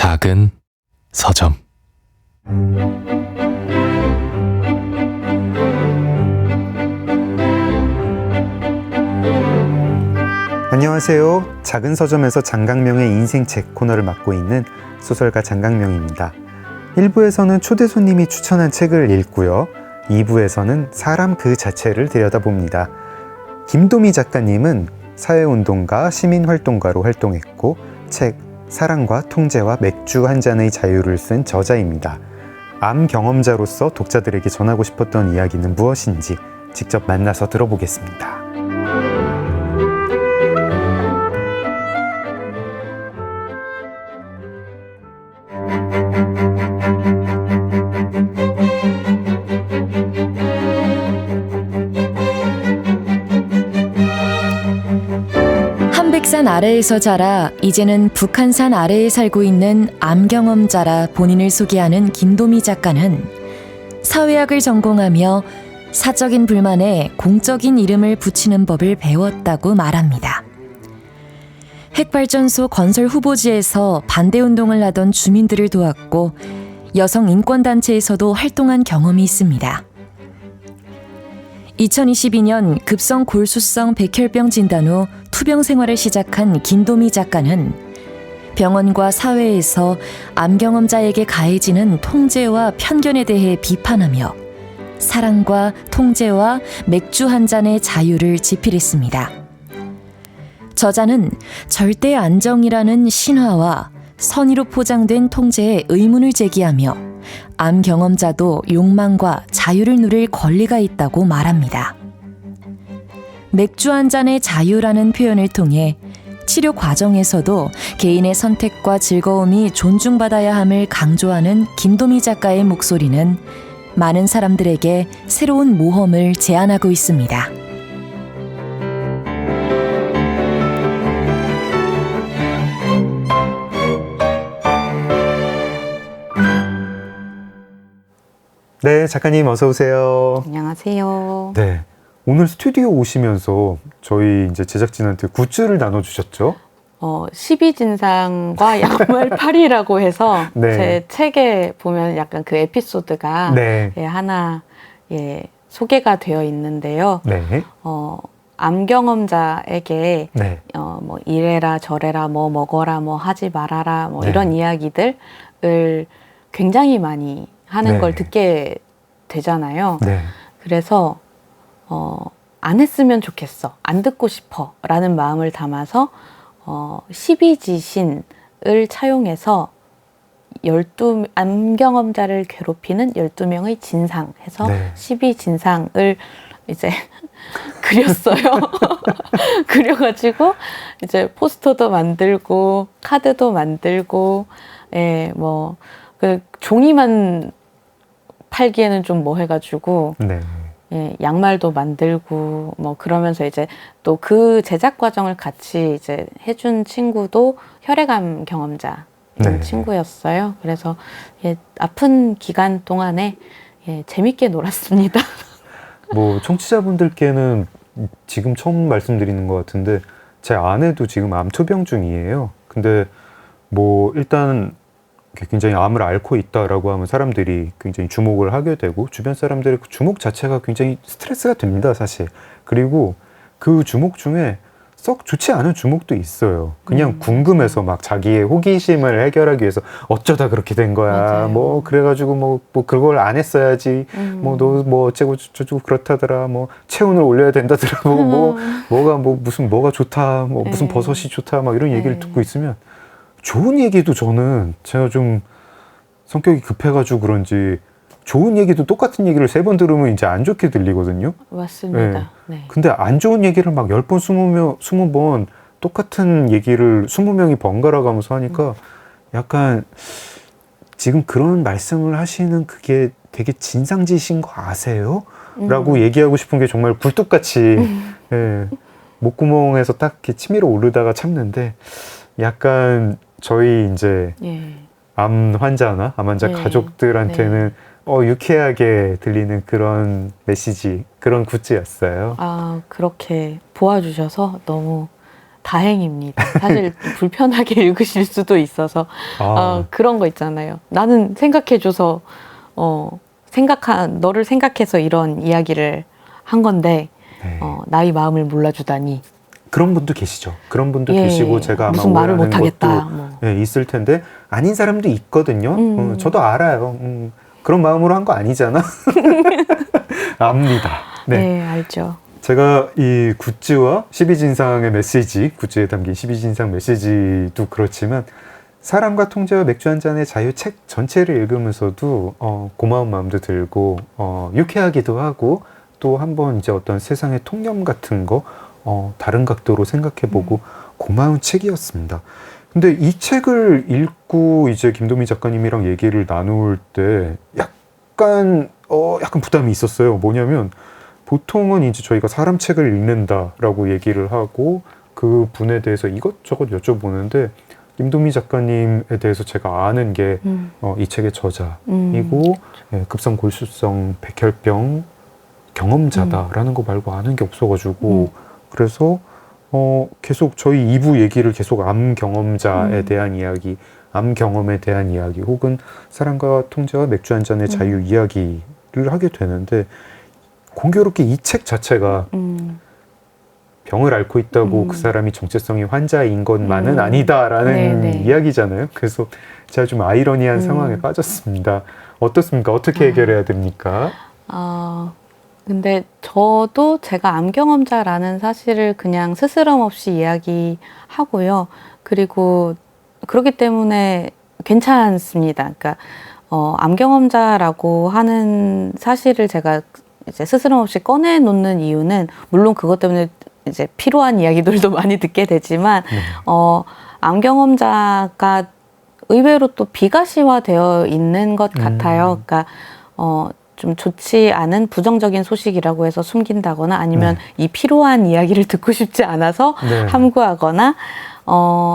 작은 서점. 안녕하세요. 작은 서점에서 장강명의 인생책 코너를 맡고 있는 소설가 장강명입니다. 1부에서는 초대 손님이 추천한 책을 읽고요. 2부에서는 사람 그 자체를 들여다봅니다. 김도미 작가님은 사회운동가, 시민활동가로 활동했고 책 사랑과 통제와 맥주 한 잔의 자유를 쓴 저자입니다. 암 경험자로서 독자들에게 전하고 싶었던 이야기는 무엇인지 직접 만나서 들어보겠습니다. 한백산 아래에서 자라 이제는 북한산 아래에 살고 있는 암 경험자라 본인을 소개하는 김도미 작가는 사회학을 전공하며 사적인 불만에 공적인 이름을 붙이는 법을 배웠다고 말합니다. 핵발전소 건설 후보지에서 반대운동을 하던 주민들을 도왔고 여성 인권단체에서도 활동한 경험이 있습니다. 2022년 급성 골수성 백혈병 진단 후 투병 생활을 시작한 김도미 작가는 병원과 사회에서 암 경험자에게 가해지는 통제와 편견에 대해 비판하며 사랑과 통제와 맥주 한 잔의 자유를 지필했습니다. 저자는 절대 안정이라는 신화와 선의로 포장된 통제에 의문을 제기하며 암 경험자도 욕망과 자유를 누릴 권리가 있다고 말합니다. 맥주 한 잔의 자유라는 표현을 통해 치료 과정에서도 개인의 선택과 즐거움이 존중받아야 함을 강조하는 김도미 작가의 목소리는 많은 사람들에게 새로운 모험을 제안하고 있습니다. 네, 작가님 어서 오세요. 안녕하세요. 네, 오늘 스튜디오 오시면서 저희 이제 제작진한테 굿즈를 나눠주셨죠? 12진상과 양말팔이라고 해서 네. 제 책에 보면 약간 그 에피소드가 네. 하나 소개가 되어 있는데요. 네. 암 경험자에게 네. 뭐 이래라 저래라 뭐 먹어라 뭐 하지 말아라 뭐 네. 이런 이야기들을 굉장히 많이 하는 네. 걸 듣게 되잖아요. 네. 그래서 안 했으면 좋겠어, 안 듣고 싶어 라는 마음을 담아서 12지신을 차용해서 암 경험자를 괴롭히는 12명의 진상 해서 네. 12진상을 이제 그렸어요. 그려가지고 이제 포스터도 만들고 카드도 만들고 뭐 그 종이만 팔기에는 좀 뭐 해가지고 양말도 만들고 뭐 그러면서 이제 또 그 제작 과정을 같이 이제 해준 친구도 혈액암 경험자 친구였어요. 그래서 아픈 기간 동안에 재밌게 놀았습니다. 뭐 청취자분들께는 지금 처음 말씀드리는 것 같은데 제 아내도 지금 암 투병 중이에요. 근데 뭐 일단 굉장히 암을 앓고 있다라고 하면 사람들이 굉장히 주목을 하게 되고 주변 사람들의 그 주목 자체가 굉장히 스트레스가 됩니다, 사실. 그리고 그 주목 중에 썩 좋지 않은 주목도 있어요. 그냥 궁금해서 막 자기의 호기심을 해결하기 위해서 어쩌다 그렇게 된 거야. 맞아요. 뭐 그래가지고 뭐 그걸 안 했어야지. 뭐 너 뭐 어쩌고 저쩌고 그렇다더라. 뭐 체온을 올려야 된다더라. 뭐가 좋다. 뭐 무슨 버섯이 좋다. 막 이런 얘기를 듣고 있으면 좋은 얘기도 저는 제가 좀 성격이 급해가지고 그런지 좋은 얘기도 똑같은 얘기를 3번 들으면 이제 안 좋게 들리거든요. 맞습니다. 네. 근데 안 좋은 얘기를 막 10번, 20번 똑같은 얘기를 20명이 번갈아 가면서 하니까 약간 지금 그런 말씀을 하시는 그게 되게 진상짓인 거 아세요? 라고 얘기하고 싶은 게 정말 굴뚝같이 목구멍에서 딱 이렇게 치밀어 오르다가 참는데 약간 저희 이제 암 환자나 암 환자 가족들한테는 유쾌하게 들리는 그런 메시지, 그런 굿즈였어요. 그렇게 보아주셔서 너무 다행입니다. 사실 불편하게 읽으실 수도 있어서 아, 그런 거 있잖아요. 나는 생각해줘서 너를 생각해서 이런 이야기를 한 건데 네. 나의 마음을 몰라주다니. 그런 분도 계시죠. 그런 분도 예, 계시고 제가 아마 무슨 말을 오해하는 못하겠다. 것도 뭐. 예, 있을 텐데 아닌 사람도 있거든요. 저도 알아요. 그런 마음으로 한 거 아니잖아. 압니다. 네. 네, 알죠. 제가 이 굿즈와 12진상의 메시지, 굿즈에 담긴 12진상 메시지도 그렇지만 사랑과 통제와 맥주 한 잔의 자유 책 전체를 읽으면서도 고마운 마음도 들고 유쾌하기도 하고 또 한번 이제 어떤 세상의 통념 같은 거 다른 각도로 생각해보고 고마운 책이었습니다. 근데 이 책을 읽고 이제 김도미 작가님이랑 얘기를 나눌 때 약간 부담이 있었어요. 뭐냐면 보통은 이제 저희가 사람 책을 읽는다라고 얘기를 하고 그 분에 대해서 이것저것 여쭤보는데 김도미 작가님에 대해서 제가 아는 게 이 책의 저자이고 급성골수성 백혈병 경험자다라는 거 말고 아는 게 없어가지고 그래서 계속 저희 2부 얘기를 계속 암 경험자에 대한 이야기, 암 경험에 대한 이야기 혹은 사랑과 통제와 맥주 한 잔의 자유 이야기를 하게 되는데 공교롭게 이 책 자체가 병을 앓고 있다고 그 사람이 정체성이 환자인 것만은 아니다라는 네네. 이야기잖아요. 그래서 제가 좀 아이러니한 상황에 빠졌습니다. 어떻습니까? 어떻게 해결해야 됩니까? 근데 저도 제가 암 경험자라는 사실을 그냥 스스럼 없이 이야기하고요. 그리고 그렇기 때문에 괜찮습니다. 그러니까 암 경험자라고 하는 사실을 제가 이제 스스럼 없이 꺼내놓는 이유는 물론 그것 때문에 이제 필요한 이야기들도 많이 듣게 되지만 암 경험자가 의외로 또 비가시화되어 있는 것 같아요. 그러니까 좀 좋지 않은 부정적인 소식이라고 해서 숨긴다거나 아니면 이 필요한 이야기를 듣고 싶지 않아서 함구하거나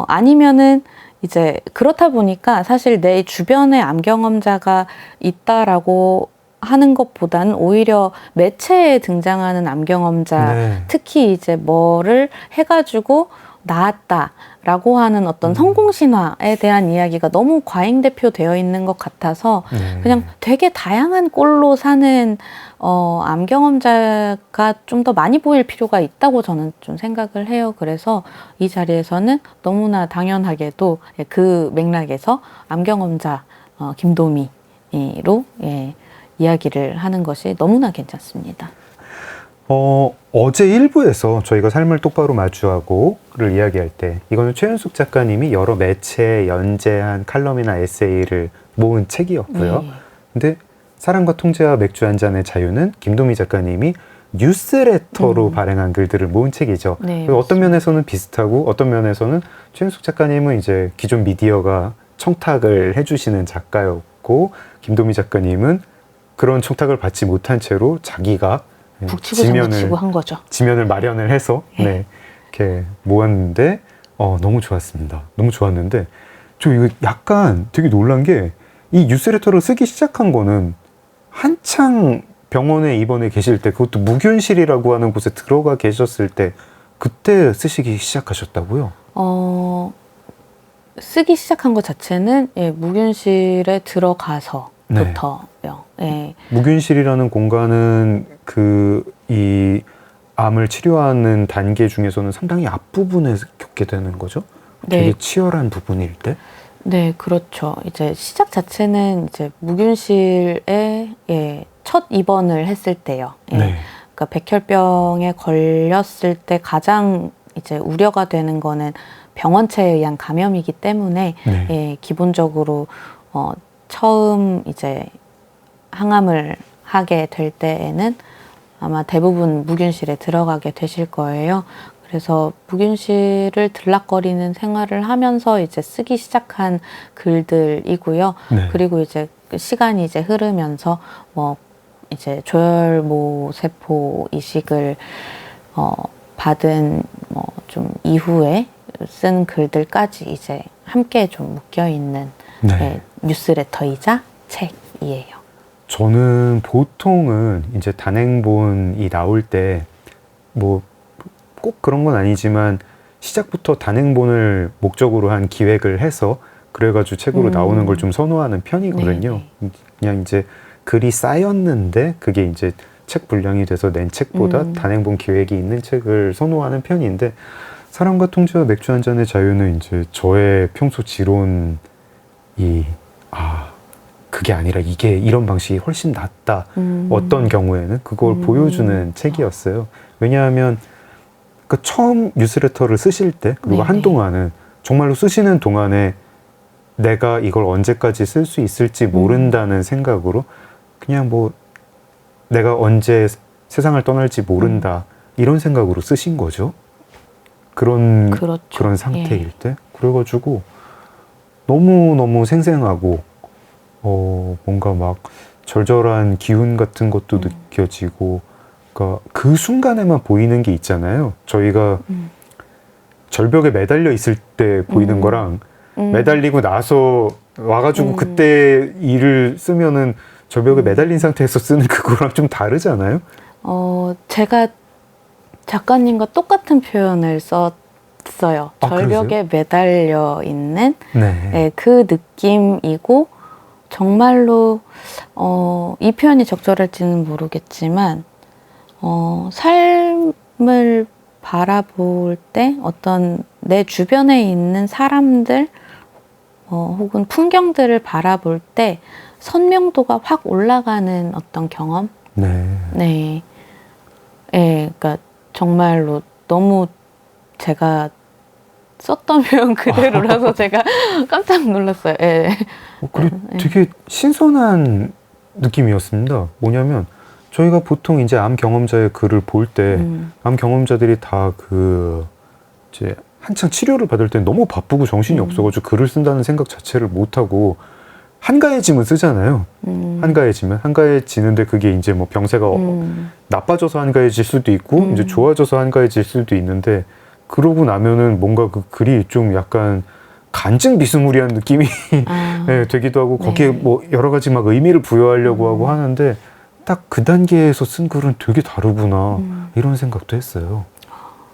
아니면은 이제 그렇다 보니까 사실 내 주변에 암 경험자가 있다라고 하는 것보다는 오히려 매체에 등장하는 암 경험자 특히 이제 뭐를 해가지고 나았다라고 하는 어떤 성공 신화에 대한 이야기가 너무 과잉대표되어 있는 것 같아서 그냥 되게 다양한 꼴로 사는 암 경험자가 좀 더 많이 보일 필요가 있다고 저는 좀 생각을 해요. 그래서 이 자리에서는 너무나 당연하게도 그 맥락에서 암 경험자 김도미로 이야기를 하는 것이 너무나 괜찮습니다. 어제 1부에서 저희가 삶을 똑바로 마주하고를 이야기할 때 이거는 최윤숙 작가님이 여러 매체에 연재한 칼럼이나 에세이를 모은 책이었고요. 근데 사랑과 통제와 맥주 한 잔의 자유는 김도미 작가님이 뉴스레터로 발행한 글들을 모은 책이죠. 어떤 면에서는 비슷하고 어떤 면에서는 최윤숙 작가님은 이제 기존 미디어가 청탁을 해주시는 작가였고 김도미 작가님은 그런 청탁을 받지 못한 채로 자기가 북치고 장구치고 한 거죠. 지면을 마련을 해서 이렇게 모았는데 너무 좋았습니다. 너무 좋았는데 저 이거 약간 되게 놀란 게 이 뉴스레터를 쓰기 시작한 거는 한창 병원에 입원해 계실 때 그것도 무균실이라고 하는 곳에 들어가 계셨을 때 그때 쓰시기 시작하셨다고요? 쓰기 시작한 것 자체는 무균실에 들어가서부터요. 무균실이라는 공간은 이 암을 치료하는 단계 중에서는 상당히 앞부분에 겪게 되는 거죠? 되게 치열한 부분일 때? 네, 그렇죠. 이제 시작 자체는 이제 무균실에 첫 입원을 했을 때요. 그러니까 백혈병에 걸렸을 때 가장 이제 우려가 되는 거는 병원체에 의한 감염이기 때문에 기본적으로 처음 이제 항암을 하게 될 때에는 아마 대부분 무균실에 들어가게 되실 거예요. 그래서 무균실을 들락거리는 생활을 하면서 이제 쓰기 시작한 글들이고요. 그리고 이제 시간이 이제 흐르면서 뭐 이제 조혈모 세포 이식을 받은 뭐 좀 이후에 쓴 글들까지 이제 함께 좀 묶여 있는 뉴스레터이자 책이에요. 저는 보통은 이제 단행본이 나올 때 뭐 꼭 그런 건 아니지만 시작부터 단행본을 목적으로 한 기획을 해서 그래가지고 책으로 나오는 걸 좀 선호하는 편이거든요. 그냥 이제 글이 쌓였는데 그게 이제 책 분량이 돼서 낸 책보다 단행본 기획이 있는 책을 선호하는 편인데 사랑과 통제와 맥주 한 잔의 자유는 이제 저의 평소 지론이 그게 아니라 이게 이런 방식이 훨씬 낫다. 어떤 경우에는 그걸 보여주는 책이었어요. 왜냐하면 그 처음 뉴스레터를 쓰실 때 그리고 한동안은 정말로 쓰시는 동안에 내가 이걸 언제까지 쓸 수 있을지 모른다는 생각으로 그냥 뭐 내가 언제 세상을 떠날지 모른다 이런 생각으로 쓰신 거죠. 그런 상태일 때 그래가지고 너무 생생하고 뭔가 막 절절한 기운 같은 것도 느껴지고 그러니까 그 순간에만 보이는 게 있잖아요. 저희가 절벽에 매달려 있을 때 보이는 거랑 매달리고 나서 와가지고 그때 일을 쓰면은 절벽에 매달린 상태에서 쓰는 그거랑 좀 다르잖아요. 제가 작가님과 똑같은 표현을 썼어요. 절벽에 그러세요? 매달려 있는 네. 그 느낌이고 정말로 이 표현이 적절할지는 모르겠지만 삶을 바라볼 때 어떤 내 주변에 있는 사람들 혹은 풍경들을 바라볼 때 선명도가 확 올라가는 어떤 경험? 네. 그러니까 정말로 너무 제가 썼던 표현 그대로라서 제가 깜짝 놀랐어요. 그리고 되게 신선한 느낌이었습니다. 뭐냐면 저희가 보통 이제 암 경험자의 글을 볼 때 암 경험자들이 다 이제 한창 치료를 받을 때 너무 바쁘고 정신이 없어가지고 글을 쓴다는 생각 자체를 못하고 한가해지면 쓰잖아요. 한가해지는데 그게 이제 뭐 병세가 나빠져서 한가해질 수도 있고 이제 좋아져서 한가해질 수도 있는데 그러고 나면은 뭔가 그 글이 좀 약간 간증 비스무리한 느낌이 되기도 하고 거기에 뭐 여러 가지 막 의미를 부여하려고 하고 하는데 딱 그 단계에서 쓴 글은 되게 다르구나 이런 생각도 했어요.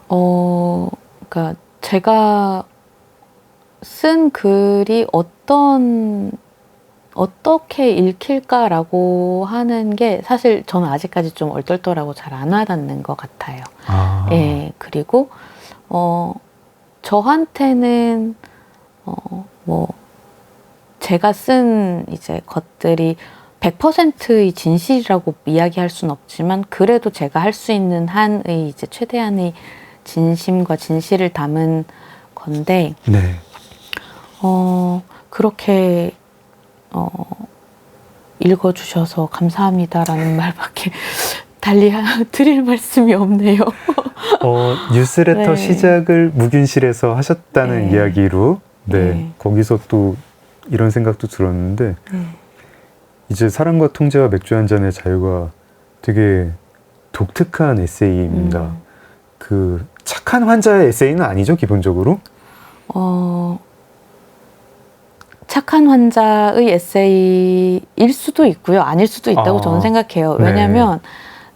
그러니까 제가 쓴 글이 어떻게 읽힐까라고 하는 게 사실 저는 아직까지 좀 얼떨떨하고 잘 안 와닿는 것 같아요. 그리고 저한테는 뭐 제가 쓴 이제 것들이 100%의 진실이라고 이야기할 수는 없지만 그래도 제가 할 수 있는 한의 이제 최대한의 진심과 진실을 담은 건데 그렇게 읽어주셔서 감사합니다라는 말밖에 달리 드릴 말씀이 없네요. 뉴스레터 시작을 무균실에서 하셨다는 이야기로 거기서 또 이런 생각도 들었는데 이제 사랑과 통제와 맥주 한 잔의 자유가 되게 독특한 에세이입니다. 그 착한 환자의 에세이는 아니죠, 기본적으로? 착한 환자의 에세이일 수도 있고요. 아닐 수도 있다고 저는 생각해요. 왜냐하면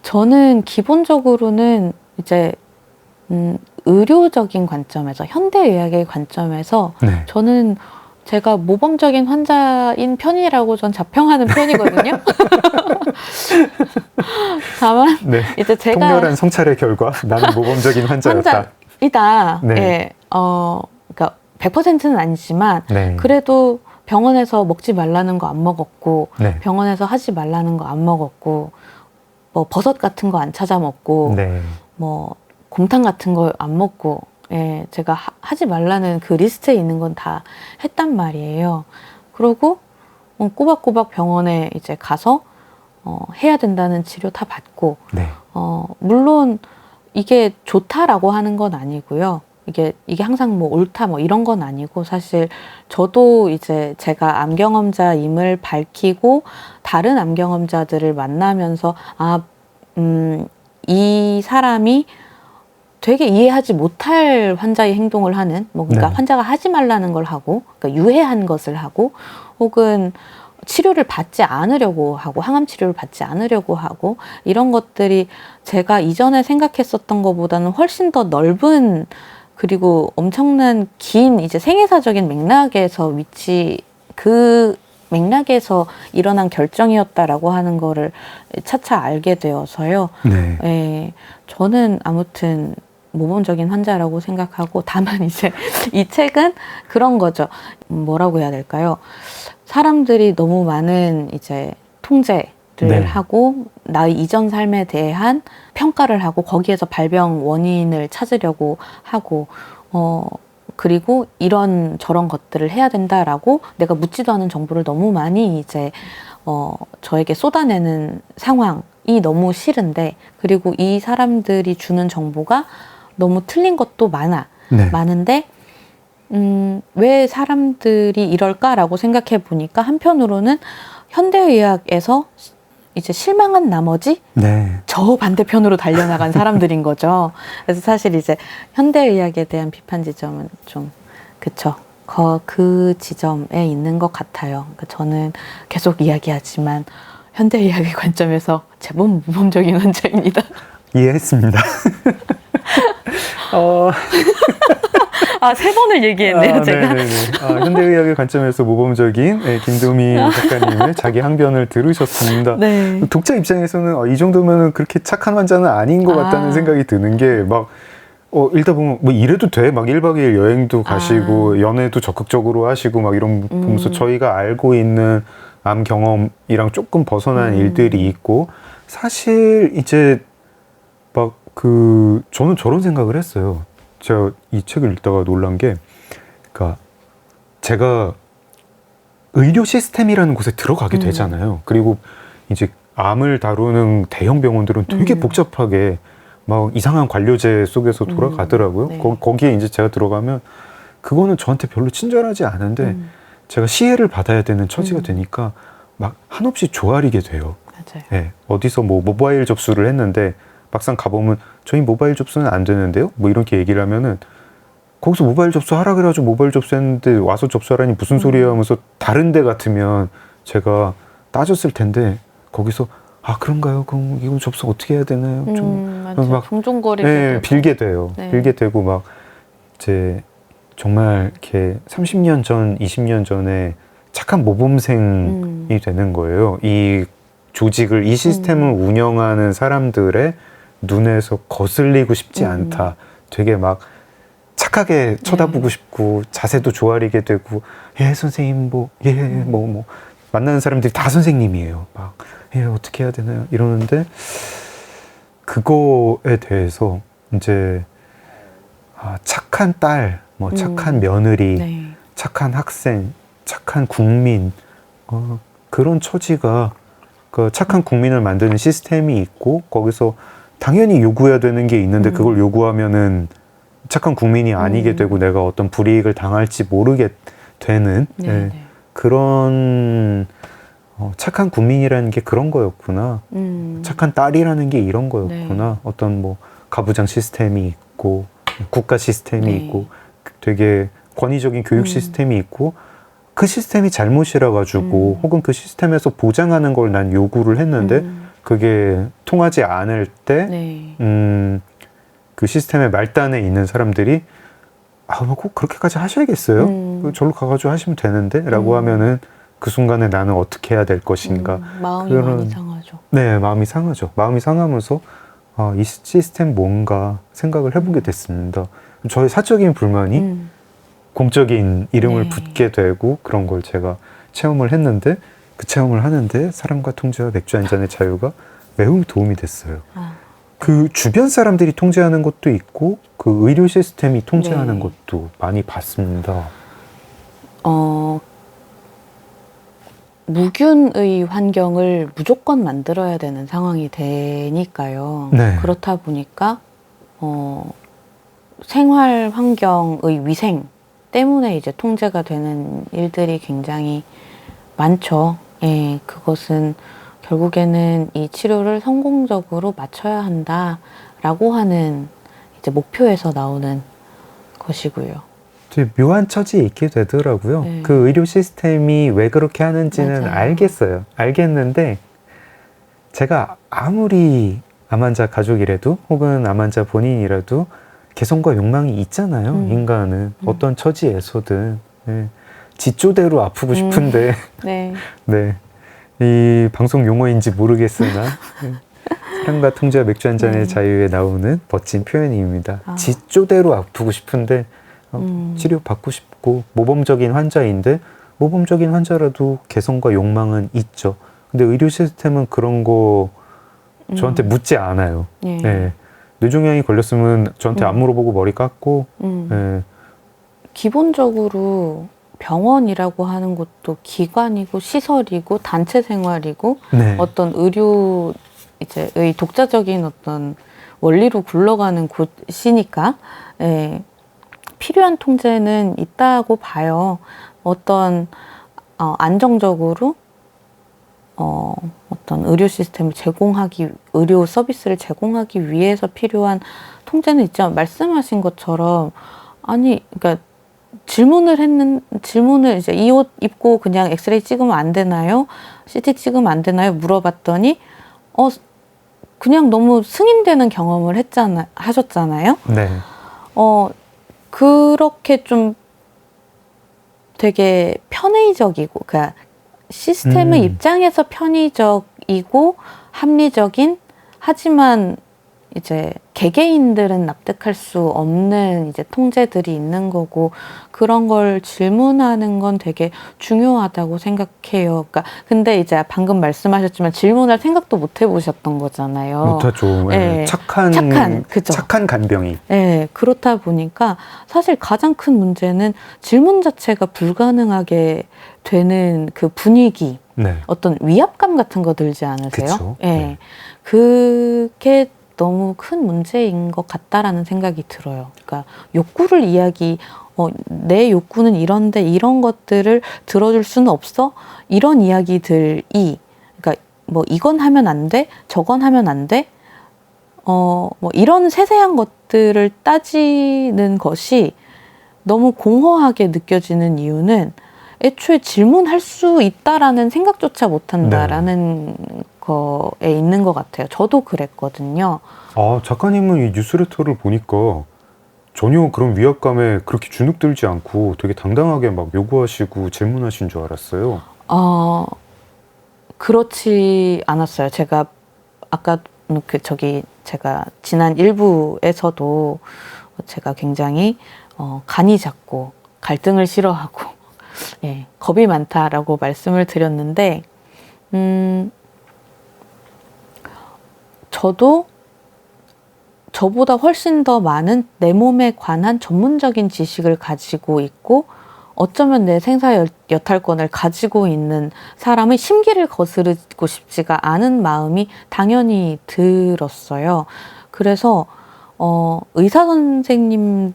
저는 기본적으로는 이제 의료적인 관점에서 현대의학의 관점에서 저는 제가 모범적인 환자인 편이라고 전 자평하는 편이거든요. 다만 이제 제가 통렬한 성찰의 결과 나는 모범적인 환자였다. 그러니까 100%는 아니지만 그래도 병원에서 먹지 말라는 거 안 먹었고 병원에서 하지 말라는 거 안 먹었고 뭐 버섯 같은 거 안 찾아 먹고 뭐 곰탕 같은 거 안 먹고 제가 하지 말라는 그 리스트에 있는 건 다 했단 말이에요. 그러고 꼬박꼬박 병원에 이제 가서 해야 된다는 치료 다 받고 물론 이게 좋다라고 하는 건 아니고요. 이게 항상 뭐 옳다 뭐 이런 건 아니고 사실 저도 이제 제가 암 경험자임을 밝히고 다른 암 경험자들을 만나면서 이 사람이 되게 이해하지 못할 환자의 행동을 하는 그러니까 환자가 하지 말라는 걸 하고 그러니까 유해한 것을 하고 혹은 치료를 받지 않으려고 하고 항암 치료를 받지 않으려고 하고 이런 것들이 제가 이전에 생각했었던 것보다는 훨씬 더 넓은 그리고 엄청난 긴 이제 생애사적인 맥락에서 그 맥락에서 일어난 결정이었다라고 하는 거를 차차 알게 되어서요. 네. 예, 저는 아무튼 모범적인 환자라고 생각하고, 다만 이제 이 책은 그런 거죠. 뭐라고 해야 될까요? 사람들이 너무 많은 이제 통제를 네. 하고 나의 이전 삶에 대한 평가를 하고 거기에서 발병 원인을 찾으려고 하고 그리고 이런 저런 것들을 해야 된다라고 내가 묻지도 않은 정보를 너무 많이 이제 저에게 쏟아내는 상황이 너무 싫은데, 그리고 이 사람들이 주는 정보가 너무 틀린 것도 네. 많은데 왜 사람들이 이럴까라고 생각해 보니까 한편으로는 현대의학에서 이제 실망한 나머지 네. 저 반대편으로 달려나간 사람들인 거죠. 그래서 사실 이제 현대의학에 대한 비판 지점은 좀 그쵸. 그 지점에 있는 것 같아요. 그러니까 저는 계속 이야기하지만 현대의학의 관점에서 제법 모범적인 환자입니다. 이해했습니다. 아, 3번을 얘기했네요, 제가. 네네네. 현대의학의 관점에서 모범적인 김도미 작가님의 자기 항변을 들으셨습니다. 네. 독자 입장에서는 이 정도면 그렇게 착한 환자는 아닌 것 같다는 생각이 드는 게, 막 읽다 보면 뭐 이래도 돼? 막 1박 2일 여행도 가시고 연애도 적극적으로 하시고 막 이런 보면서 저희가 알고 있는 암 경험이랑 조금 벗어난 일들이 있고, 사실 이제 막 저는 저런 생각을 했어요. 제가 이 책을 읽다가 놀란 게, 그러니까 제가 의료 시스템이라는 곳에 들어가게 되잖아요. 그리고 이제 암을 다루는 대형 병원들은 되게 복잡하게 막 이상한 관료제 속에서 돌아가더라고요. 네. 거기에 이제 제가 들어가면 그거는 저한테 별로 친절하지 않은데 제가 시혜를 받아야 되는 처지가 되니까 막 한없이 조아리게 돼요. 맞아요. 네, 어디서 뭐 모바일 접수를 했는데 막상 가보면 저희 모바일 접수는 안 되는데요? 뭐 이렇게 얘기를 하면은, 거기서 모바일 접수하라 그래가지고 모바일 접수했는데 와서 접수하라니 무슨 소리야 하면서 다른 데 같으면 제가 따졌을 텐데, 거기서 그런가요? 그럼 이거 접수 어떻게 해야 되나요? 맞아요. 막 종종거리게 네, 되고. 빌게 돼요. 네. 빌게 되고 막 이제 정말 이렇게 30년 전, 20년 전에 착한 모범생이 되는 거예요. 이 조직을, 이 시스템을 운영하는 사람들의 눈에서 거슬리고 싶지 않다. 되게 막 착하게 쳐다보고 싶고 자세도 조아리게 되고, 예 선생님 뭐 만나는 사람들이 다 선생님이에요. 막 어떻게 해야 되나요? 이러는데, 그거에 대해서 이제 착한 딸, 뭐 착한 며느리, 네. 착한 학생, 착한 국민, 그런 처지가, 그 착한 국민을 만드는 시스템이 있고, 거기서 당연히 요구해야 되는 게 있는데 그걸 요구하면은 착한 국민이 아니게 되고 내가 어떤 불이익을 당할지 모르게 되는 그런 착한 국민이라는 게 그런 거였구나. 착한 딸이라는 게 이런 거였구나. 네. 어떤 뭐 가부장 시스템이 있고 국가 시스템이 네. 있고 되게 권위적인 교육 시스템이 있고, 그 시스템이 잘못이라 가지고 혹은 그 시스템에서 보장하는 걸 난 요구를 했는데 그게 통하지 않을 때 그 시스템의 말단에 있는 사람들이 뭐 꼭 그렇게까지 하셔야겠어요? 절로 가가지고 하시면 되는데? 라고 하면은 그 순간에 나는 어떻게 해야 될 것인가. 마음이 많이 상하죠. 네, 마음이 상하죠. 마음이 상하면서 이 시스템 뭔가 생각을 해보게 됐습니다. 저의 사적인 불만이 공적인 이름을 붙게 되고, 그런 걸 제가 체험을 했는데, 그 체험을 하는데 사람과 통제와 맥주 한 잔의 자유가 매우 도움이 됐어요. 그 주변 사람들이 통제하는 것도 있고 그 의료 시스템이 통제하는 것도 많이 봤습니다. 무균의 환경을 무조건 만들어야 되는 상황이 되니까요. 네. 그렇다 보니까 생활 환경의 위생 때문에 이제 통제가 되는 일들이 굉장히 많죠. 예, 그것은 결국에는 이 치료를 성공적으로 마쳐야 한다라고 하는 이제 목표에서 나오는 것이고요. 되게 묘한 처지에 있게 되더라고요. 네. 그 의료 시스템이 왜 그렇게 하는지는 맞아요. 알겠어요. 알겠는데 제가 아무리 암 환자 가족이라도 혹은 암 환자 본인이라도 개성과 욕망이 있잖아요. 인간은 어떤 처지에서든 지쪼대로 아프고 싶은데 네. 네, 이 방송 용어인지 모르겠으나 사랑과 통제와 맥주 한 잔의 자유에 나오는 멋진 표현입니다. 지쪼대로 아프고 싶은데 치료 받고 싶고 모범적인 환자인데 모범적인 환자라도 개성과 욕망은 있죠. 근데 의료 시스템은 그런 거 저한테 묻지 않아요. 예. 네. 뇌종양이 걸렸으면 저한테 안 물어보고 머리 깎고 네. 기본적으로 병원이라고 하는 것도 기관이고 시설이고 단체 생활이고 네. 어떤 의료 이제의 독자적인 어떤 원리로 굴러가는 곳이니까 예, 필요한 통제는 있다고 봐요. 어떤 안정적으로 어떤 의료 시스템을 의료 서비스를 제공하기 위해서 필요한 통제는 있지만 말씀하신 것처럼 그러니까 질문을 이제 이 옷 입고 그냥 엑스레이 찍으면 안 되나요? CT 찍으면 안 되나요? 물어봤더니 그냥 너무 승인되는 경험을 하셨잖아요. 네. 그렇게 좀 되게 편의적이고, 그러니까 시스템의 입장에서 편의적이고 합리적인, 하지만 이제 개개인들은 납득할 수 없는 이제 통제들이 있는 거고, 그런 걸 질문하는 건 되게 중요하다고 생각해요. 그러니까 근데 이제 방금 말씀하셨지만 질문할 생각도 못 해보셨던 거잖아요. 못하죠. 네. 그죠. 착한 간병이. 네, 그렇다 보니까 사실 가장 큰 문제는 질문 자체가 불가능하게 되는 그 분위기, 네. 어떤 위압감 같은 거 들지 않으세요? 그쵸. 네. 네. 그게 너무 큰 문제인 것 같다라는 생각이 들어요. 그러니까 욕구를 내 욕구는 이런데 이런 것들을 들어줄 수는 없어? 이런 이야기들이, 그러니까 뭐 이건 하면 안 돼? 저건 하면 안 돼? 뭐 이런 세세한 것들을 따지는 것이 너무 공허하게 느껴지는 이유는 애초에 질문할 수 있다라는 생각조차 못한다라는 거에 있는 것 같아요. 저도 그랬거든요. 작가님은 이 뉴스레터를 보니까 전혀 그런 위압감에 그렇게 주눅들지 않고 되게 당당하게 막 요구하시고 질문하신 줄 알았어요. 그렇지 않았어요. 제가 아까 제가 지난 1부에서도 제가 굉장히 간이 작고 갈등을 싫어하고 겁이 많다라고 말씀을 드렸는데 저도 저보다 훨씬 더 많은 내 몸에 관한 전문적인 지식을 가지고 있고 어쩌면 내 생사 여탈권을 가지고 있는 사람의 심기를 거스르고 싶지가 않은 마음이 당연히 들었어요. 그래서 의사 선생님,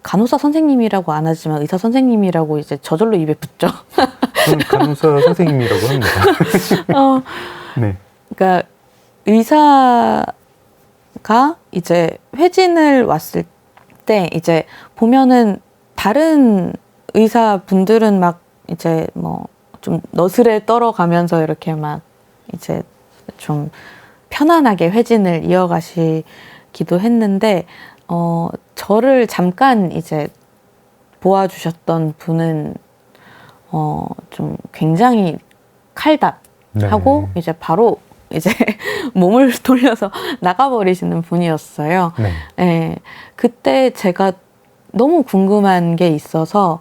간호사 선생님이라고 안 하지만 의사 선생님이라고 이제 저절로 입에 붙죠. 저는 간호사 선생님이라고 합니다. 네. 그러니까 의사가 이제 회진을 왔을 때 이제 보면은 다른 의사분들은 막 이제 뭐 좀 너스레 떨어가면서 이렇게 막 이제 좀 편안하게 회진을 이어가시기도 했는데 저를 잠깐 이제 보아주셨던 분은 좀 굉장히 칼답하고 이제 바로 이제 몸을 돌려서 나가버리시는 분이었어요. 네. 네, 그때 제가 너무 궁금한 게 있어서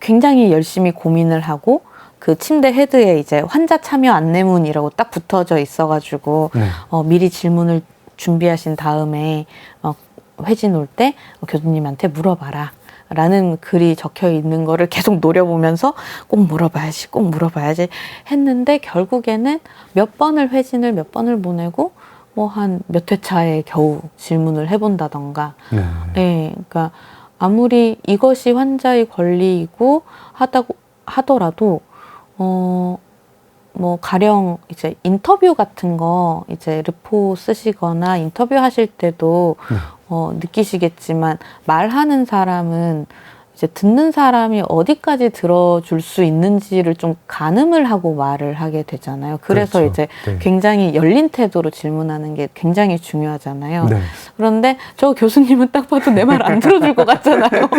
굉장히 열심히 고민을 하고 그 침대 헤드에 이제 환자 참여 안내문이라고 딱 붙어져 있어가지고 미리 질문을 준비하신 다음에 회진 올 때 교수님한테 물어봐라 라는 글이 적혀 있는 거를 계속 노려보면서 꼭 물어봐야지 했는데 결국에는 몇 번을 회진을 몇 번을 보내고 뭐 한 몇 회차에 겨우 질문을 해본다던가 그러니까 아무리 이것이 환자의 권리이고 하더라도 뭐 가령 이제 인터뷰 같은 거 이제 르포 쓰시거나 인터뷰 하실 때도 느끼시겠지만 말하는 사람은 이제 듣는 사람이 어디까지 들어줄 수 있는지를 좀 가늠을 하고 말을 하게 되잖아요. 그래서 그렇죠. 이제 네. 굉장히 열린 태도로 질문하는 게 굉장히 중요하잖아요. 네. 그런데 저 교수님은 딱 봐도 내 말 안 들어줄 것 같잖아요.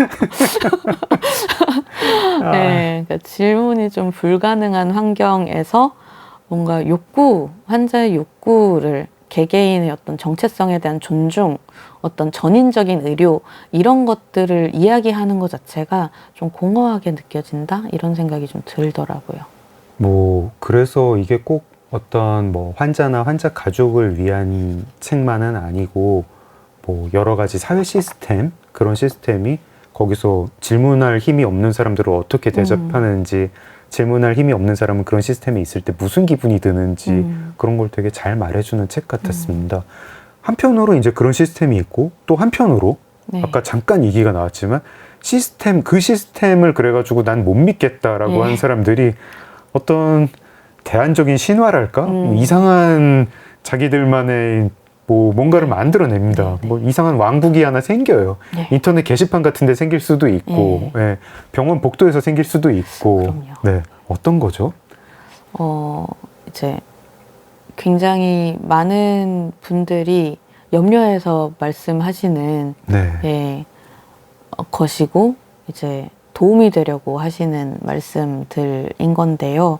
네, 그러니까 질문이 좀 불가능한 환경에서 뭔가 환자의 욕구를 개개인의 어떤 정체성에 대한 존중, 어떤 전인적인 의료 이런 것들을 이야기하는 것 자체가 좀 공허하게 느껴진다 이런 생각이 좀 들더라고요. 뭐 그래서 이게 꼭 어떤 뭐 환자나 환자 가족을 위한 책만은 아니고 뭐 여러 가지 사회 시스템 그런 시스템이 거기서 질문할 힘이 없는 사람들을 어떻게 대접하는지 질문할 힘이 없는 사람은 그런 시스템에 있을 때 무슨 기분이 드는지 그런 걸 되게 잘 말해주는 책 같았습니다. 한편으로 이제 그런 시스템이 있고 또 한편으로 네. 아까 잠깐 얘기가 나왔지만 그 시스템을 그래가지고 난 못 믿겠다라고 네. 하는 사람들이 어떤 대안적인 신화랄까? 이상한 자기들만의 뭐 뭔가를 만들어냅니다. 네. 뭐 이상한 왕국이 하나 생겨요. 네. 인터넷 게시판 같은 데 생길 수도 있고 예, 병원 복도에서 생길 수도 있고 그럼요. 네. 어떤 거죠? 이제 굉장히 많은 분들이 염려해서 말씀하시는 네. 예, 것이고 이제 도움이 되려고 하시는 말씀들인 건데요.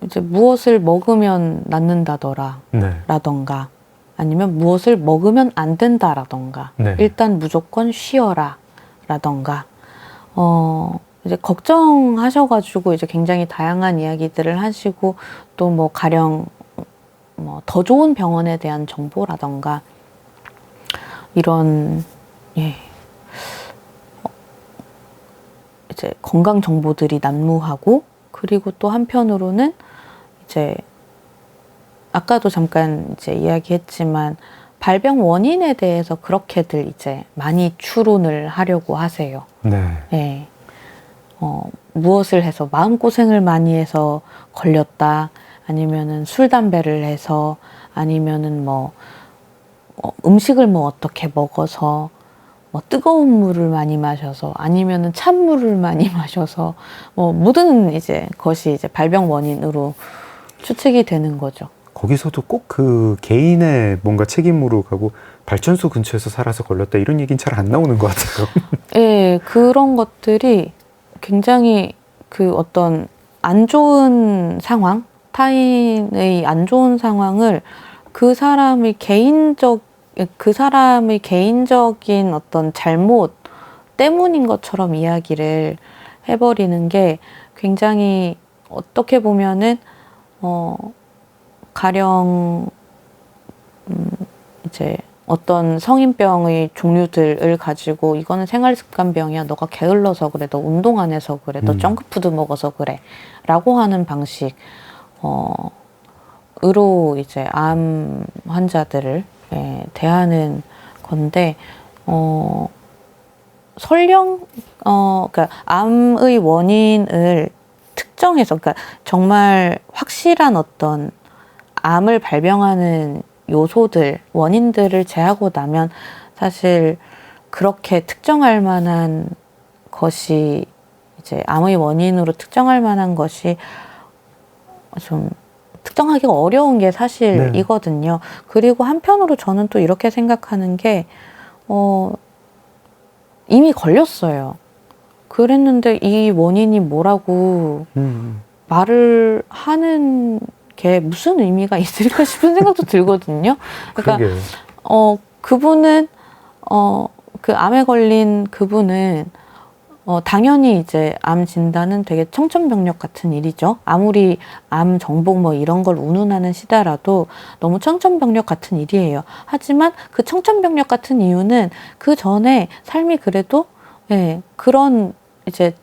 이제 무엇을 먹으면 낫는다더라 네. 라던가 아니면 무엇을 먹으면 안 된다라던가 네. 일단 무조건 쉬어라 라던가 이제 걱정하셔가지고 이제 굉장히 다양한 이야기들을 하시고 또 뭐 가령 뭐 더 좋은 병원에 대한 정보라던가 이런 이제 건강 정보들이 난무하고 그리고 또 한편으로는 이제 아까도 잠깐 이제 이야기했지만 발병 원인에 대해서 그렇게들 이제 많이 추론을 하려고 하세요. 네. 네. 무엇을 해서 마음고생을 많이 해서 걸렸다 아니면은 술 담배를 해서 아니면은 뭐 음식을 뭐 어떻게 먹어서 뭐 뜨거운 물을 많이 마셔서 아니면은 찬물을 많이 마셔서 뭐 모든 이제 것이 이제 발병 원인으로 추측이 되는 거죠. 거기서도 꼭 그 개인의 뭔가 책임으로 가고 발전소 근처에서 살아서 걸렸다 이런 얘기는 잘 안 나오는 것 같아요. 예, 그런 것들이 굉장히 그 어떤 안 좋은 상황, 타인의 안 좋은 상황을 그 사람의 개인적인 어떤 잘못 때문인 것처럼 이야기를 해버리는 게 굉장히 어떻게 보면은 가령 이제 어떤 성인병의 종류들을 가지고 이거는 생활습관병이야. 너가 게을러서 그래. 너 운동 안 해서 그래. 너 정크푸드 먹어서 그래. 라고 하는 방식 으로 이제 암 환자들을 대하는 건데 그러니까 암의 원인을 특정해서 그러니까 정말 확실한 어떤 암을 발병하는 요소들, 원인들을 제하고 나면 사실 그렇게 특정할 만한 것이 이제 암의 원인으로 특정할 만한 것이 좀 특정하기가 어려운 게 사실이거든요. 그리고 한편으로 저는 또 이렇게 생각하는 게 이미 걸렸어요. 그랬는데 이 원인이 뭐라고 말을 하는 게 무슨 의미가 있을까 싶은 생각도 들거든요. 그러니까 그러게요. 그분은 그 암에 걸린 그분은 당연히 이제 암 진단은 되게 청천벽력 같은 일이죠. 아무리 암 정복 뭐 이런 걸 운운하는 시대라도 너무 청천벽력 같은 일이에요. 하지만 그 청천벽력 같은 이유는 그 전에 삶이 그래도 그런 이제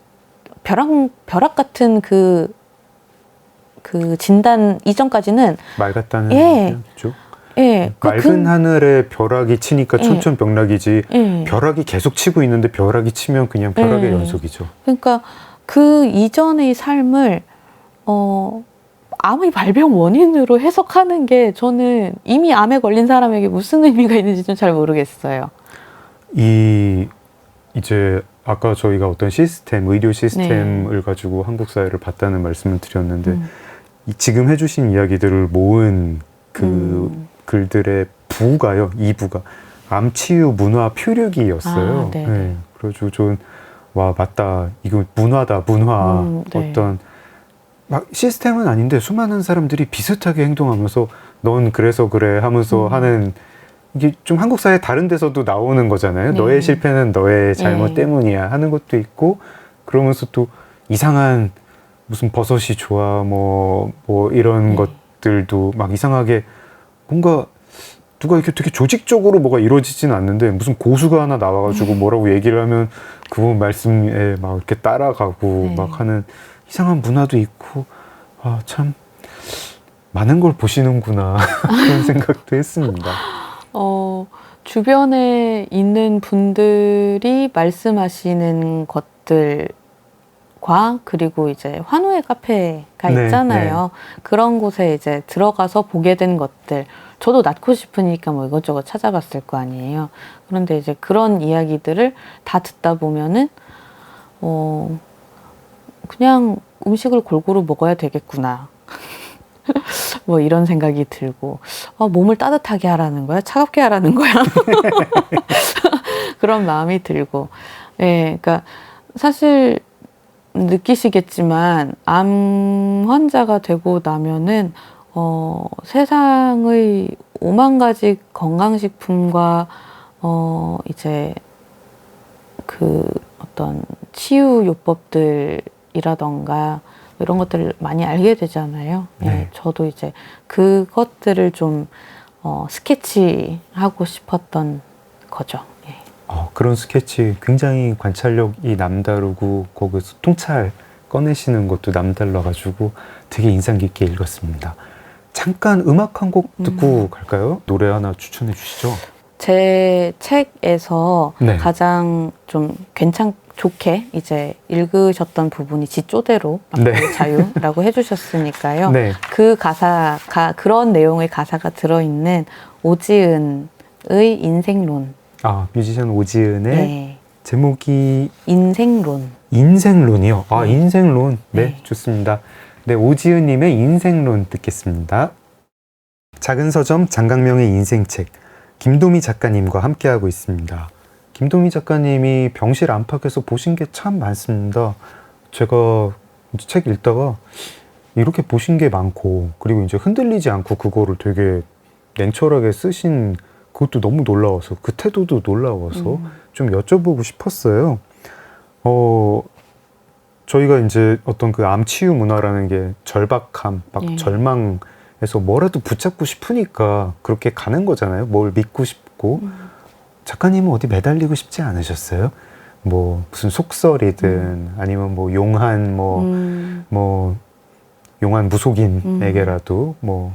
벼락 같은 그 진단 이전까지는 말 같다는 얘기죠. 맑은 하늘에 벼락이 치니까 천천벽락이지 벼락이 계속 치고 있는데 벼락이 치면 그냥 벼락의 연속이죠. 그러니까 그 이전의 삶을 암의 발병 원인으로 해석하는 게 저는 이미 암에 걸린 사람에게 무슨 의미가 있는지 좀 잘 모르겠어요. 이 이제 아까 저희가 어떤 시스템, 의료 시스템을 가지고 한국 사회를 봤다는 말씀을 드렸는데 지금 해주신 이야기들을 모은 그 글들의 부가요, 2부가 암치유 문화 표류기였어요. 네. 그래가지고 좀 와 맞다, 이거 문화다, 문화. 네. 어떤 막 시스템은 아닌데 수많은 사람들이 비슷하게 행동하면서 넌 그래서 그래 하면서 하는, 이게 좀 한국 사회 다른 데서도 나오는 거잖아요. 네. 너의 실패는 너의 잘못 네. 때문이야 하는 것도 있고, 그러면서 또 이상한 무슨 버섯이 좋아 뭐 이런 네. 것들도 막 이상하게 뭔가 누가 이렇게 되게 조직적으로 뭐가 이루어지지는 않는데 무슨 고수가 하나 나와가지고 뭐라고 얘기를 하면 그 말씀에 막 이렇게 따라가고 네. 막 하는 이상한 문화도 있고, 아, 참 많은 걸 보시는구나 그런 생각도 했습니다. 주변에 있는 분들이 말씀하시는 것들과 그리고 이제 환호의 카페가 네, 있잖아요. 그런 곳에 이제 들어가서 보게 된 것들. 저도 낳고 싶으니까 뭐 이것저것 찾아봤을 거 아니에요. 그런데 이제 그런 이야기들을 다 듣다 보면은, 그냥 음식을 골고루 먹어야 되겠구나. 뭐 이런 생각이 들고, 몸을 따뜻하게 하라는 거야? 차갑게 하라는 거야? 그런 마음이 들고. 예, 그러니까 사실 느끼시겠지만 암 환자가 되고 나면은 세상의 5만 가지 건강식품과 이제 그 어떤 치유 요법들이라던가 이런 것들을 많이 알게 되잖아요. 네. 네, 저도 이제 그것들을 좀 스케치하고 싶었던 거죠. 예. 그런 스케치 굉장히 관찰력이 남다르고 거기서 통찰 꺼내시는 것도 남달라가지고 되게 인상 깊게 읽었습니다. 잠깐 음악 한 곡 듣고 갈까요? 노래 하나 추천해 주시죠. 제 책에서 네. 가장 좀 좋게 이제 읽으셨던 부분이 지쪼대로 네. 자유라고 해주셨으니까요. 네. 그 그런 내용의 가사가 들어있는 오지은의 인생론. 뮤지션 오지은의 네. 제목이 인생론. 인생론이요. 네. 인생론. 네, 네. 좋습니다. 네, 오지은님의 인생론 듣겠습니다. 작은 서점 장강명의 인생책, 김도미 작가님과 함께하고 있습니다. 김도미 작가님이 병실 안팎에서 보신 게 참 많습니다. 제가 책 읽다가 이렇게 보신 게 많고, 그리고 이제 흔들리지 않고 그거를 되게 냉철하게 쓰신 그것도 너무 놀라워서, 그 태도도 놀라워서 좀 여쭤보고 싶었어요. 저희가 이제 어떤 그 암 치유 문화라는 게 절박함, 막 예. 절망에서 뭐라도 붙잡고 싶으니까 그렇게 가는 거잖아요. 뭘 믿고 싶고. 작가님은 어디 매달리고 싶지 않으셨어요? 뭐 무슨 속설이든 아니면 뭐 용한 뭐 용한 무속인에게라도 뭐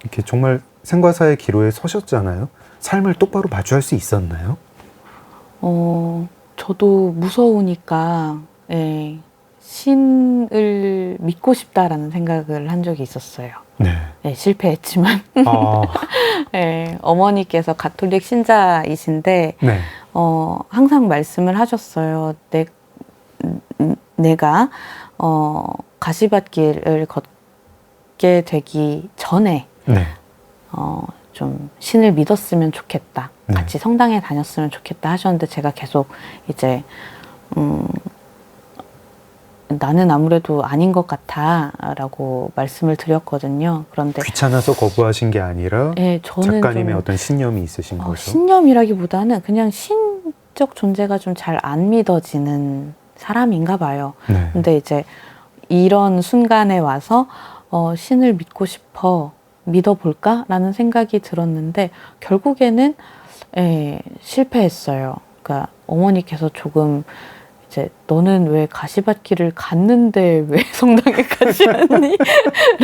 이렇게 정말 생과사의 기로에 서셨잖아요. 삶을 똑바로 마주할 수 있었나요? 저도 무서우니까 예, 신을 믿고 싶다라는 생각을 한 적이 있었어요. 네. 예, 실패했지만 아, 예, 어머니께서 가톨릭 신자이신데 네. 항상 말씀을 하셨어요. 내가 가시밭길을 걷게 되기 전에 네. 좀 신을 믿었으면 좋겠다. 네. 같이 성당에 다녔으면 좋겠다 하셨는데 제가 계속 이제 나는 아무래도 아닌 것 같아 라고 말씀을 드렸거든요. 그런데 귀찮아서 거부하신 게 아니라 예, 저는 작가님의 좀, 어떤 신념이 있으신 거죠. 신념이라기보다는 그냥 신적 존재가 좀 잘 안 믿어지는 사람인가 봐요. 네. 근데 이제 이런 순간에 와서 신을 믿고 싶어, 믿어볼까? 라는 생각이 들었는데 결국에는 실패했어요. 그러니까 어머니께서 조금 이제 너는 왜 가시밭길을 갔는데 왜 성당에 가지 않니?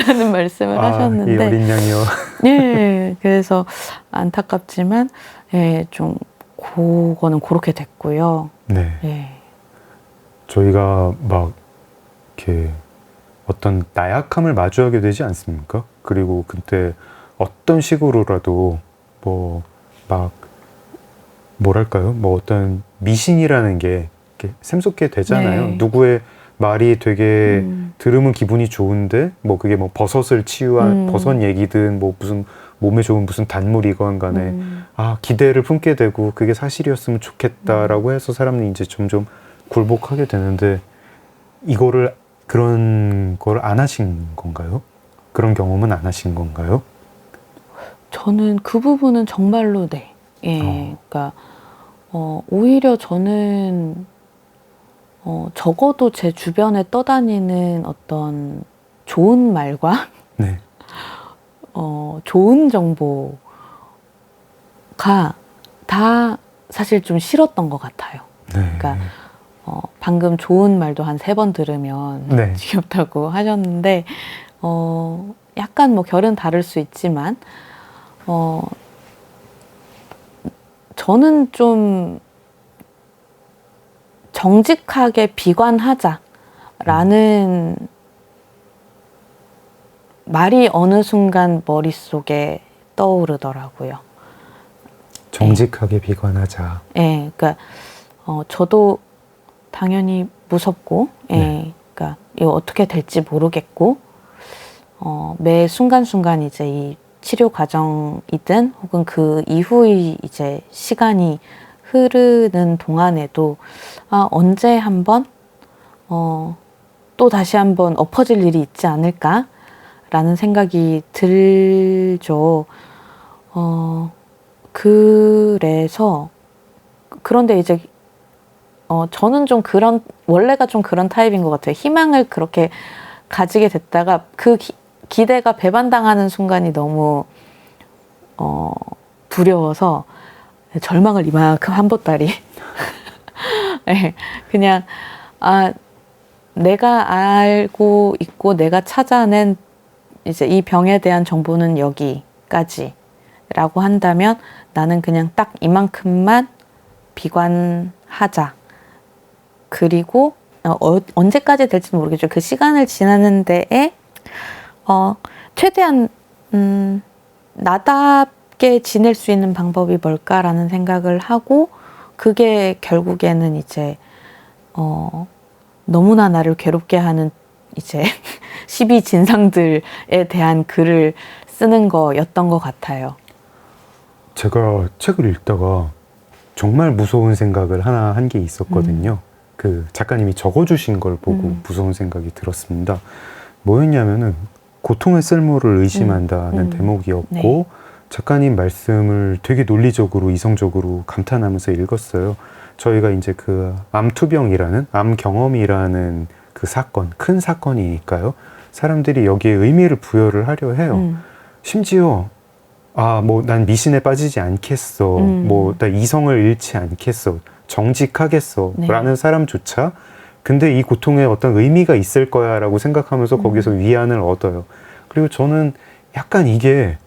라는 말씀을 하셨는데 이 어린 양이요. 예, 그래서 안타깝지만 좀 그거는 그렇게 됐고요. 네. 예. 저희가 막 이렇게 어떤 나약함을 마주하게 되지 않습니까? 그리고 그때 어떤 식으로라도 뭐 막 뭐랄까요? 뭐 어떤 미신이라는 게 이렇게 샘솟게 되잖아요. 네. 누구의 말이 되게 음. 들으면 기분이 좋은데 뭐 그게 뭐 버섯을 치유한 버섯 얘기든 뭐 무슨 몸에 좋은 무슨 단물이건 간에 아 기대를 품게 되고 그게 사실이었으면 좋겠다라고 해서 사람들이 이제 점점 굴복하게 되는데 이거를 그런 걸 안 하신 건가요? 그런 경험은 안 하신 건가요? 저는 그 부분은 정말로 네. 예. 그러니까 오히려 저는 적어도 제 주변에 떠다니는 어떤 좋은 말과 네. 좋은 정보가 다 사실 좀 싫었던 것 같아요. 네. 그러니까 방금 좋은 말도 한 3번 들으면 네. 지겹다고 하셨는데 약간 뭐 결은 다를 수 있지만 저는 좀 정직하게 비관하자라는 말이 어느 순간 머릿속에 떠오르더라고요. 정직하게 비관하자. 예, 그러니까 저도 당연히 무섭고, 예, 네. 그러니까 이거 어떻게 될지 모르겠고, 매 순간순간 이제 이 치료 과정이든 혹은 그 이후의 이제 시간이 흐르는 동안에도 언제 한번 또 다시 한번 엎어질 일이 있지 않을까라는 생각이 들죠. 그래서 그런데 이제 저는 좀 원래가 좀 그런 타입인 것 같아요. 희망을 그렇게 가지게 됐다가 그 기대가 배반당하는 순간이 너무 두려워서 절망을 이만큼 한 보따리 네, 그냥 내가 알고 있고 내가 찾아낸 이제 이 병에 대한 정보는 여기까지라고 한다면 나는 그냥 딱 이만큼만 비관하자. 그리고 언제까지 될지는 모르겠죠. 그 시간을 지나는 데에 최대한 나답게 지낼 수 있는 방법이 뭘까라는 생각을 하고 그게 결국에는 이제 너무나 나를 괴롭게 하는 이제 12 진상들에 대한 글을 쓰는 거였던 것 같아요. 제가 책을 읽다가 정말 무서운 생각을 하나 한 게 있었거든요. 그 작가님이 적어주신 걸 보고 무서운 생각이 들었습니다. 뭐였냐면은 고통의 쓸모를 의심한다는 대목이었고 네. 작가님 말씀을 되게 논리적으로 이성적으로 감탄하면서 읽었어요. 저희가 이제 그 암투병이라는 암경험이라는 그 사건, 큰 사건이니까요. 사람들이 여기에 의미를 부여를 하려 해요. 심지어 뭐 난 미신에 빠지지 않겠어. 뭐 나 이성을 잃지 않겠어. 정직하겠어. 네. 라는 사람조차 근데 이 고통에 어떤 의미가 있을 거야 라고 생각하면서 거기서 위안을 얻어요. 그리고 저는 약간 이게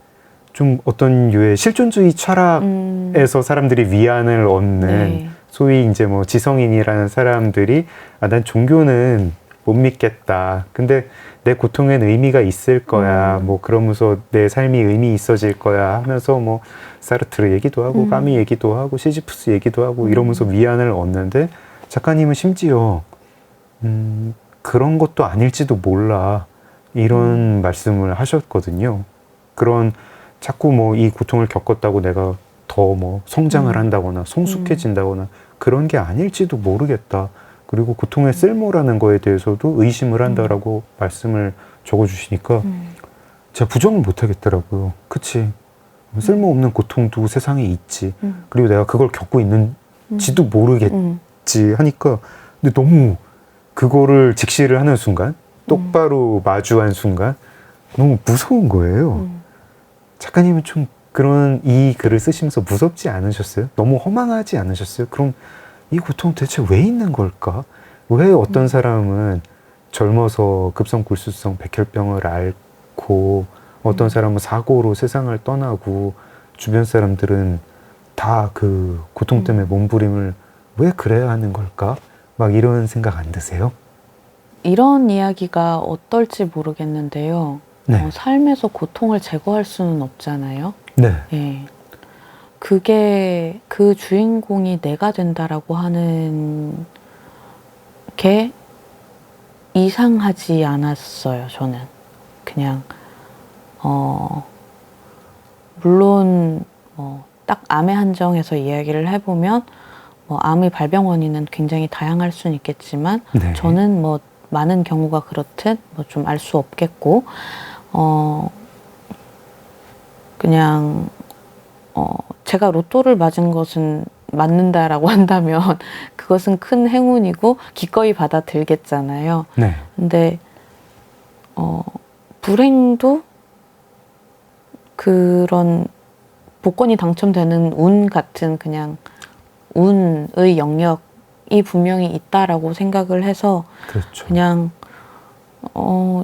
좀 어떤 유의 실존주의 철학에서 사람들이 위안을 얻는 네. 소위 이제 뭐 지성인이라는 사람들이 난 종교는 못 믿겠다. 근데 내 고통엔 의미가 있을 거야. 뭐 그러면서 내 삶이 의미 있어질 거야 하면서 뭐 사르트르 얘기도 하고 까미 얘기도 하고 시지프스 얘기도 하고 이러면서 위안을 얻는데 작가님은 심지어 그런 것도 아닐지도 몰라 이런 말씀을 하셨거든요. 그런 자꾸 뭐 이 고통을 겪었다고 내가 더 뭐 성장을 한다거나 성숙해진다거나 그런 게 아닐지도 모르겠다. 그리고 고통의 쓸모라는 거에 대해서도 의심을 한다라고 말씀을 적어주시니까 제가 부정을 못 하겠더라고요. 그치. 쓸모없는 고통도 세상에 있지. 그리고 내가 그걸 겪고 있는지도 모르겠지 하니까 근데 너무 그거를 직시를 하는 순간 똑바로 마주한 순간 너무 무서운 거예요. 작가님은 좀 그런 이 글을 쓰시면서 무섭지 않으셨어요? 너무 허망하지 않으셨어요? 그럼 이 고통 대체 왜 있는 걸까? 왜 어떤 사람은 젊어서 급성굴수성 백혈병을 앓고 어떤 사람은 사고로 세상을 떠나고 주변 사람들은 다 그 고통 때문에 몸부림을 왜 그래야 하는 걸까? 막 이런 생각 안 드세요? 이런 이야기가 어떨지 모르겠는데요. 네. 삶에서 고통을 제거할 수는 없잖아요. 네. 예. 그게 그 주인공이 내가 된다라고 하는 게 이상하지 않았어요. 저는 그냥 물론 딱 암의 한정에서 이야기를 해보면 암의 발병 원인은 굉장히 다양할 수는 있겠지만 네. 저는 많은 경우가 그렇듯 좀 알 수 없겠고 그냥 제가 로또를 맞은 것은 맞는다라고 한다면 그것은 큰 행운이고 기꺼이 받아들겠잖아요. 네. 근데 불행도 그런 복권이 당첨되는 운 같은 그냥 운의 영역이 분명히 있다라고 생각을 해서 그렇죠. 그냥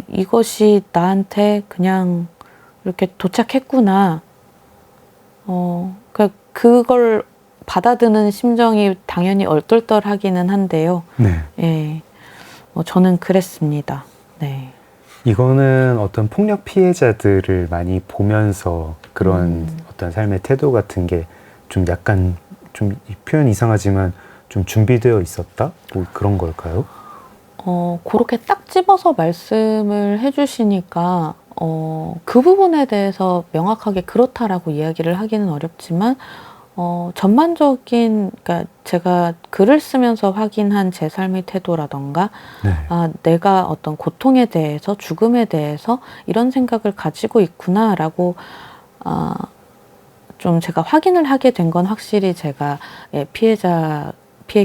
이것이 나한테 그냥 이렇게 도착했구나. 그걸 받아드는 심정이 당연히 얼떨떨하기는 한데요. 네. 예, 저는 그랬습니다. 네. 이거는 어떤 폭력 피해자들을 많이 보면서 그런 어떤 삶의 태도 같은 게 좀 약간 좀 이 표현 이상하지만 좀 준비되어 있었다? 뭐 그런 걸까요? 그렇게 딱 집어서 말씀을 해주시니까 그 부분에 대해서 명확하게 그렇다라고 이야기를 하기는 어렵지만 전반적인, 그러니까 제가 글을 쓰면서 확인한 제 삶의 태도라던가, 네. 내가 어떤 고통에 대해서, 죽음에 대해서 이런 생각을 가지고 있구나라고, 좀 제가 확인을 하게 된 건 확실히 제가 피해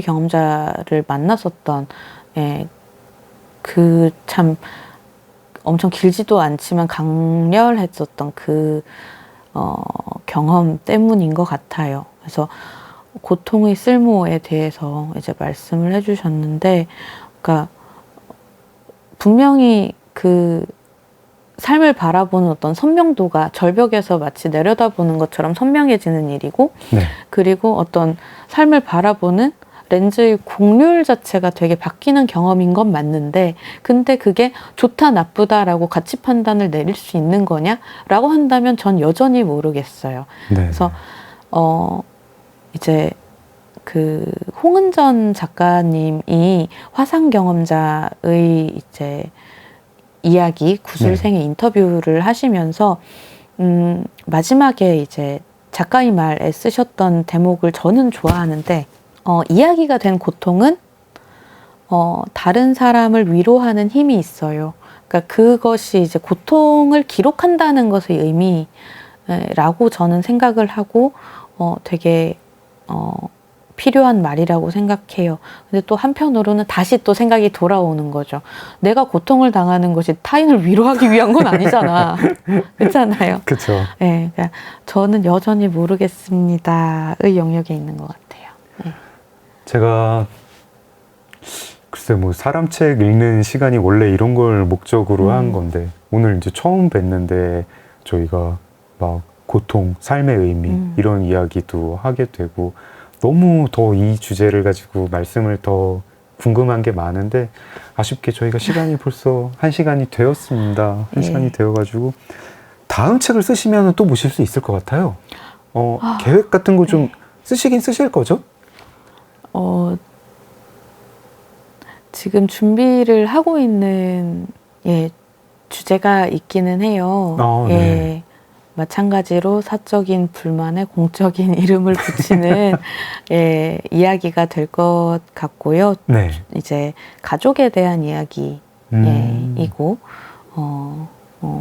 경험자를 만났었던, 그 참 엄청 길지도 않지만 강렬했었던 경험 때문인 것 같아요. 그래서 고통의 쓸모에 대해서 이제 말씀을 해주셨는데, 그러니까 분명히 그 삶을 바라보는 어떤 선명도가 절벽에서 마치 내려다보는 것처럼 선명해지는 일이고, 네. 그리고 어떤 삶을 바라보는 렌즈의 곡률 자체가 되게 바뀌는 경험인 건 맞는데, 근데 그게 좋다 나쁘다라고 가치 판단을 내릴 수 있는 거냐라고 한다면 전 여전히 모르겠어요. 네. 그래서 이제 그 홍은전 작가님이 화상 경험자의 이제 이야기 구술생의 인터뷰를 하시면서 마지막에 이제 작가의 말에 쓰셨던 대목을 저는 좋아하는데, 이야기가 된 고통은 다른 사람을 위로하는 힘이 있어요. 그러니까 그것이 이제 고통을 기록한다는 것의 의미라고 저는 생각을 하고 되게 필요한 말이라고 생각해요. 근데 또 한편으로는 다시 또 생각이 돌아오는 거죠. 내가 고통을 당하는 것이 타인을 위로하기 위한 건 아니잖아. 그렇잖아요. 그렇죠. 네, 그러니까 저는 여전히 모르겠습니다의 영역에 있는 것 같아요. 네. 제가 글쎄 뭐 사람 책 읽는 시간이 원래 이런 걸 목적으로 한 건데 오늘 이제 처음 뵀는데 저희가 막 고통, 삶의 의미 이런 이야기도 하게 되고 너무 더 이 주제를 가지고 말씀을 더 궁금한 게 많은데 아쉽게 저희가 시간이 벌써 1시간이 되었습니다. 1시간이 되어가지고 다음 책을 쓰시면 또 모실 수 있을 것 같아요. 계획 같은 거 좀 쓰시긴 쓰실 거죠? 지금 준비를 하고 있는 주제가 있기는 해요. 네. 마찬가지로 사적인 불만에 공적인 이름을 붙이는 이야기가 될 것 같고요. 네. 이제 가족에 대한 이야기이고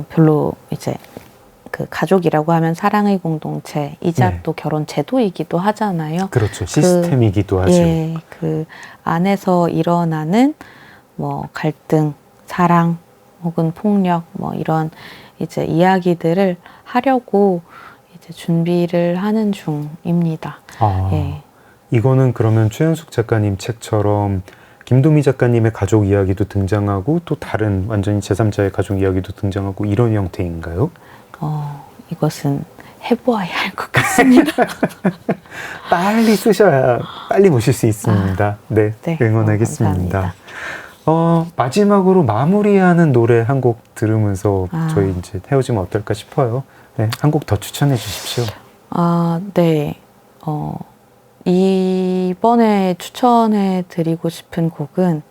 별로 이제 그 가족이라고 하면 사랑의 공동체이자 또 결혼 제도이기도 하잖아요. 그렇죠. 시스템이기도 하죠. 그 안에서 일어나는 뭐 갈등, 사랑 혹은 폭력 뭐 이런 이제 이야기들을 하려고 이제 준비를 하는 중입니다. 이거는 그러면 최현숙 작가님 책처럼 김도미 작가님의 가족 이야기도 등장하고 또 다른 완전히 제3자의 가족 이야기도 등장하고 이런 형태인가요? 이것은 해보아야 할 것 같습니다. 빨리 쓰셔야 빨리 모실 수 있습니다. 네, 응원하겠습니다. 마지막으로 마무리하는 노래 한 곡 들으면서 저희 이제 헤어지면 어떨까 싶어요. 네, 한 곡 더 추천해 주십시오. 네. 이번에 추천해 드리고 싶은 곡은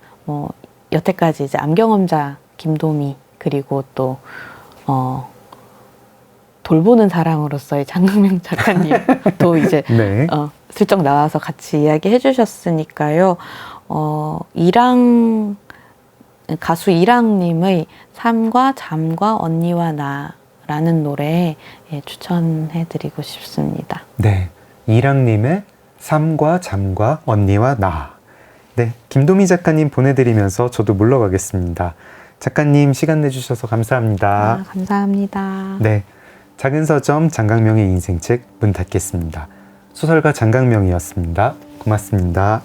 여태까지 이제 암경험자 김도미 그리고 또 돌보는 사랑으로서의 장강명 작가님도 이제 네. 슬쩍 나와서 같이 이야기해 주셨으니까요. 가수 이랑님의 삶과 잠과 언니와 나라는 노래 추천해 드리고 싶습니다. 네. 이랑님의 삶과 잠과 언니와 나. 네. 김도미 작가님 보내드리면서 저도 물러가겠습니다. 작가님 시간 내주셔서 감사합니다. 감사합니다. 네. 작은 서점 장강명의 인생책 문 닫겠습니다. 소설가 장강명이었습니다. 고맙습니다.